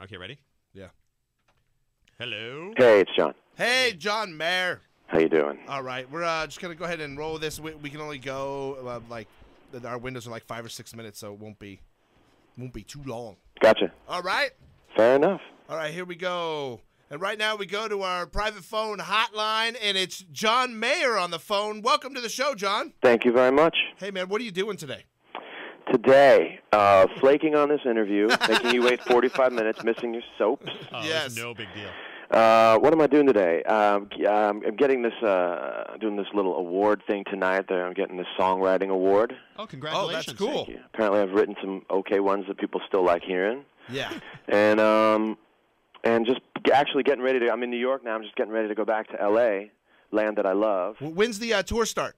Okay, ready? Yeah. Hello. Hey, it's John. Hey, John Mayer. How you doing? All right, we're just gonna go ahead and roll this. We can only go our windows are like 5 or 6 minutes, so it won't be too long. Gotcha. All right. Fair enough. All right, here we go. And right now we go to our private phone hotline, and it's John Mayer on the phone. Welcome to the show, John. Thank you very much. Hey, man, what are you doing today? Today, flaking on this interview, making you wait 45 minutes, missing your soaps. Oh, Yes. it's no big deal. What am I doing today? I'm getting this, doing this little award thing tonight. I'm getting this songwriting award. Oh, congratulations. Oh, that's cool. Thank you. Apparently, I've written some okay ones that people still like hearing. Yeah. And just actually getting ready to. I'm in New York now. I'm just getting ready to go back to L.A., land that I love. When's the tour start?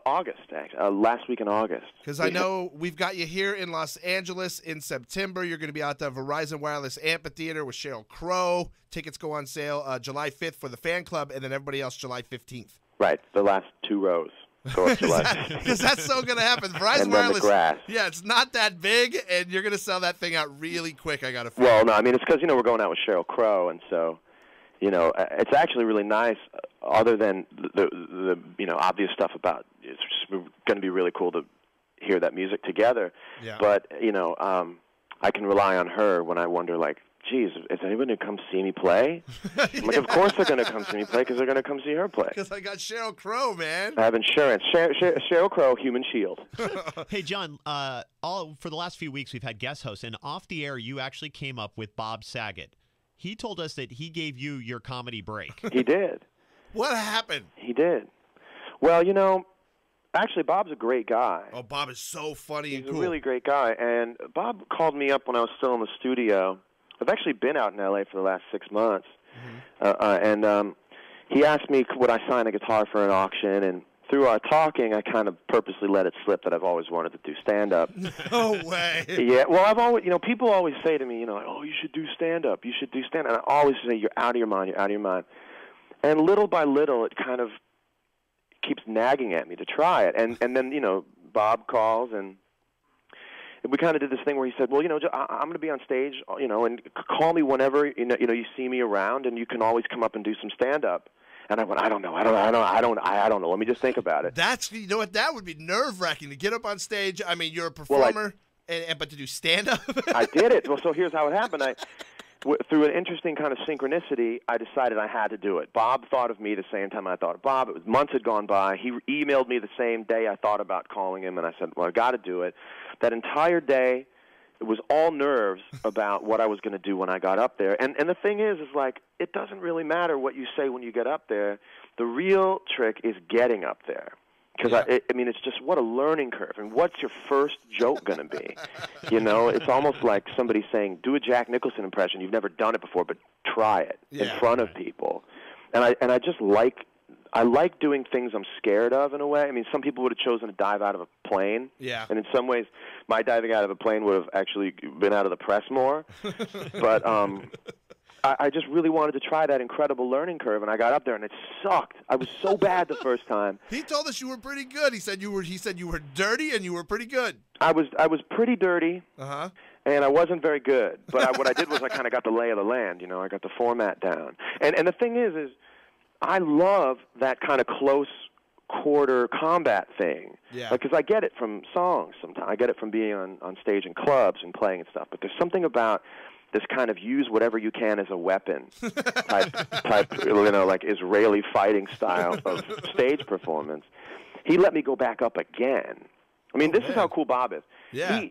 August, actually. Last week in August. Because I know we've got you here in Los Angeles in September. You're going to be out at the Verizon Wireless Amphitheater with Sheryl Crow. Tickets go on sale July 5th for the fan club, and then everybody else July 15th. Right, the last 2 rows. Go up July. Because that's so going to happen. Verizon And then Wireless. the grass. Yeah, it's not that big, and you're going to sell that thing out really quick, I got to feel. Well, no, I mean, it's because, we're going out with Sheryl Crow, and so, it's actually really nice, other than the obvious stuff about it's going to be really cool to hear that music together. Yeah. But, I can rely on her when I wonder, like, geez, is anyone going to come see me play? I'm like, of course they're going to come see me play because they're going to come see her play. Because I got Sheryl Crow, man. I have insurance. Sheryl Crow, Human Shield. Hey, John, for the last few weeks we've had guest hosts, and off the air you actually came up with Bob Saget. He told us that he gave you your comedy break. He did. What happened? He did. Well, actually, Bob's a great guy. Oh, Bob is so funny and He's cool. a really great guy. And Bob called me up when I was still in the studio. I've actually been out in L.A. for the last 6 months. And he asked me would I sign a guitar for an auction. And through our talking, I kind of purposely let it slip that I've always wanted to do stand-up. No way. Yeah, well, I've always, people always say to me, like, oh, you should do stand-up. You should do stand-up. And I always say, you're out of your mind. You're out of your mind. And little by little, it kind of keeps nagging at me to try it. And then, Bob calls, and we kind of did this thing where he said, well, I'm going to be on stage, and call me whenever, you see me around, and you can always come up and do some stand-up. And I went, I don't know. Let me just think about it. You know what? That would be nerve-wracking to get up on stage. I mean, you're a performer, but to do stand-up. I did it. Well, so here's how it happened. Through an interesting kind of synchronicity, I decided I had to do it. Bob thought of me the same time I thought of Bob. It was months had gone by. He emailed me the same day I thought about calling him, and I said, well, I got to do it. That entire day, it was all nerves about what I was going to do when I got up there. And the thing is like, it doesn't really matter what you say when you get up there. The real trick is getting up there. Because, it's just what a learning curve. And what's your first joke going to be? It's almost like somebody saying, do a Jack Nicholson impression. You've never done it before, but try it in front of people. And I just like doing things I'm scared of in a way. I mean, some people would have chosen to dive out of a plane. Yeah. And in some ways, my diving out of a plane would have actually been out of the press more. But I just really wanted to try that incredible learning curve, and I got up there, and it sucked. I was so bad the first time. He told us you were pretty good. He said you were dirty, and you were pretty good. I was pretty dirty. Uh-huh. And I wasn't very good. But what I did was I kind of got the lay of the land. I got the format down. And the thing is I love that kind of close quarter combat thing. Yeah. Because I get it from songs sometimes. I get it from being on stage in clubs and playing and stuff. But there's something about this kind of use whatever you can as a weapon type, like Israeli fighting style of stage performance. He let me go back up again. I mean, this is how cool Bob is. Yeah.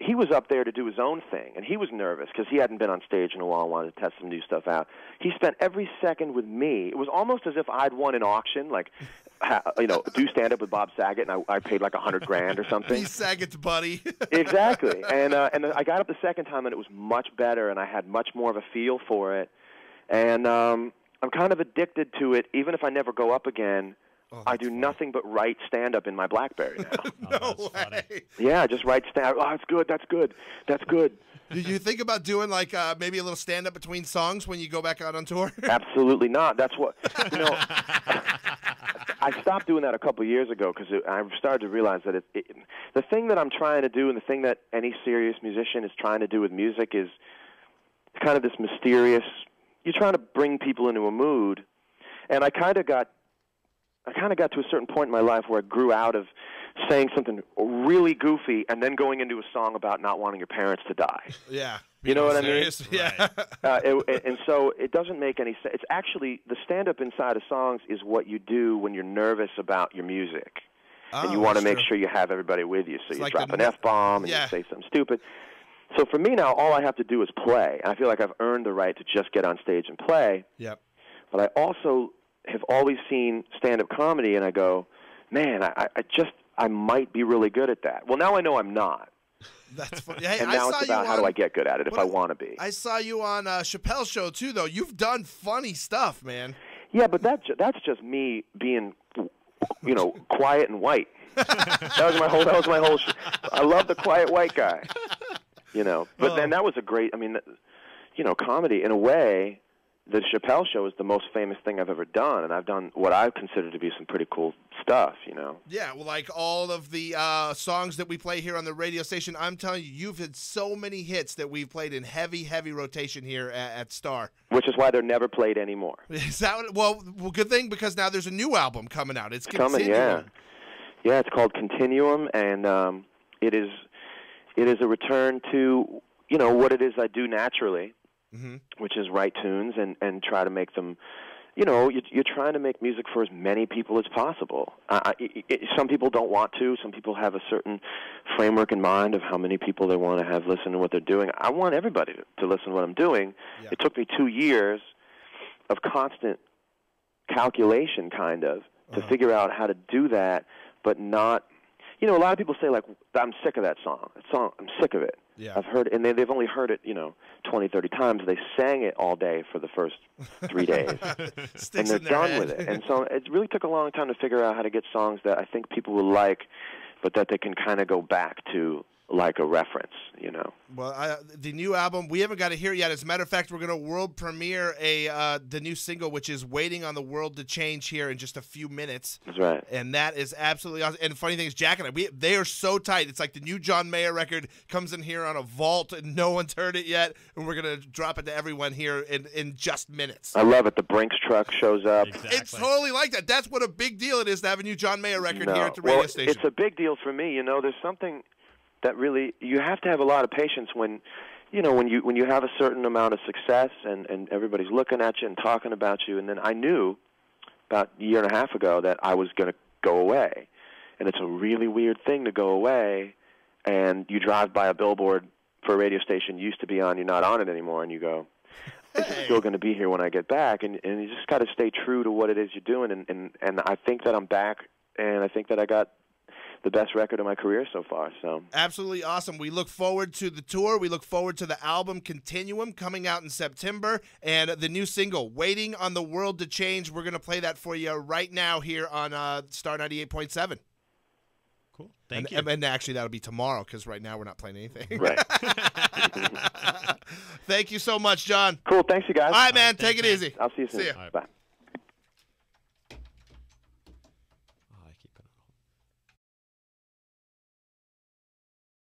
He was up there to do his own thing, and he was nervous because he hadn't been on stage in a while and wanted to test some new stuff out. He spent every second with me. It was almost as if I'd won an auction, like, do stand-up with Bob Saget, and I paid like $100,000 or something. Be Saget's buddy. Exactly. And I got up the second time, and it was much better, and I had much more of a feel for it. And I'm kind of addicted to it, even if I never go up again. Oh, I do nothing but write stand-up in my BlackBerry now. No way. Funny. Yeah, just write stand-up. Oh, that's good, that's good, that's good. Did you think about doing like maybe a little stand-up between songs when you go back out on tour? Absolutely not. That's what, I stopped doing that a couple of years ago because I started to realize that the thing that I'm trying to do and the thing that any serious musician is trying to do with music is kind of this mysterious. You're trying to bring people into a mood, and I kind of got to a certain point in my life where I grew out of saying something really goofy and then going into a song about not wanting your parents to die. Yeah. You know what serious? I mean? Yeah. And so it doesn't make any sense. It's actually, the stand-up inside of songs is what you do when you're nervous about your music. And you want to make sure you have everybody with you. So you drop an F-bomb and you say something stupid. So for me now, all I have to do is play. And I feel like I've earned the right to just get on stage and play. Yep. But I also have always seen stand-up comedy, and I go, man, I might be really good at that. Well, now I know I'm not. That's funny. Hey, and now it's about how do I get good at it if I want to be. I saw you on Chappelle's show, too, though. You've done funny stuff, man. Yeah, but that's just me being, quiet and white. That was my whole I love the quiet white guy. But then that was a great, comedy, in a way, the Chappelle show is the most famous thing I've ever done, and I've done what I consider to be some pretty cool stuff, Yeah, well, like all of the songs that we play here on the radio station, I'm telling you, you've had so many hits that we've played in heavy, heavy rotation here at Star. Which is why they're never played anymore. Is that well, good thing, because now there's a new album coming out. It's coming, yeah. Yeah, it's called Continuum, and it is a return to, what it is I do naturally. Mm-hmm. Which is write tunes and try to make them, you're trying to make music for as many people as possible. Some people don't want to. Some people have a certain framework in mind of how many people they want to have listen to what they're doing. I want everybody to listen to what I'm doing. Yeah. It took me 2 years of constant calculation, kind of, to figure out how to do that, but not, a lot of people say, like, I'm sick of that song. I'm sick of it. Yeah. I've heard it, and they've only heard it, 20, 30 times. They sang it all day for the first 3 days, and they're done with it. And so it really took a long time to figure out how to get songs that I think people will like, but that they can kind of go back to like a reference, Well, the new album, we haven't got to hear it yet. As a matter of fact, we're going to world premiere the new single, which is Waiting on the World to Change, here in just a few minutes. That's right. And that is absolutely awesome. And the funny thing is, Jack and I, they are so tight. It's like the new John Mayer record comes in here on a vault, and no one's heard it yet, and we're going to drop it to everyone here in just minutes. I love it. The Brinks truck shows up. Exactly. It's totally like that. That's what a big deal it is to have a new John Mayer record here at the radio station. It's a big deal for me. There's something that really, you have to have a lot of patience when you have a certain amount of success and everybody's looking at you and talking about you. And then I knew about a year and a half ago that I was going to go away. And it's a really weird thing to go away, and you drive by a billboard for a radio station you used to be on, you're not on it anymore, and you go, is it still going to be here when I get back? And you just got to stay true to what it is you're doing. And I think that I'm back, and I think that I got the best record of my career so far. So absolutely awesome. We look forward to the tour. We look forward to the album Continuum coming out in September, and the new single Waiting on the World to Change. We're going to play that for you right now here on Star 98.7. Cool. Thank you. And actually, that'll be tomorrow, because right now we're not playing anything. Right. Thank you so much, John. Cool. Thanks, you guys. All right, man. Take it easy. I'll see you soon. See ya. Bye.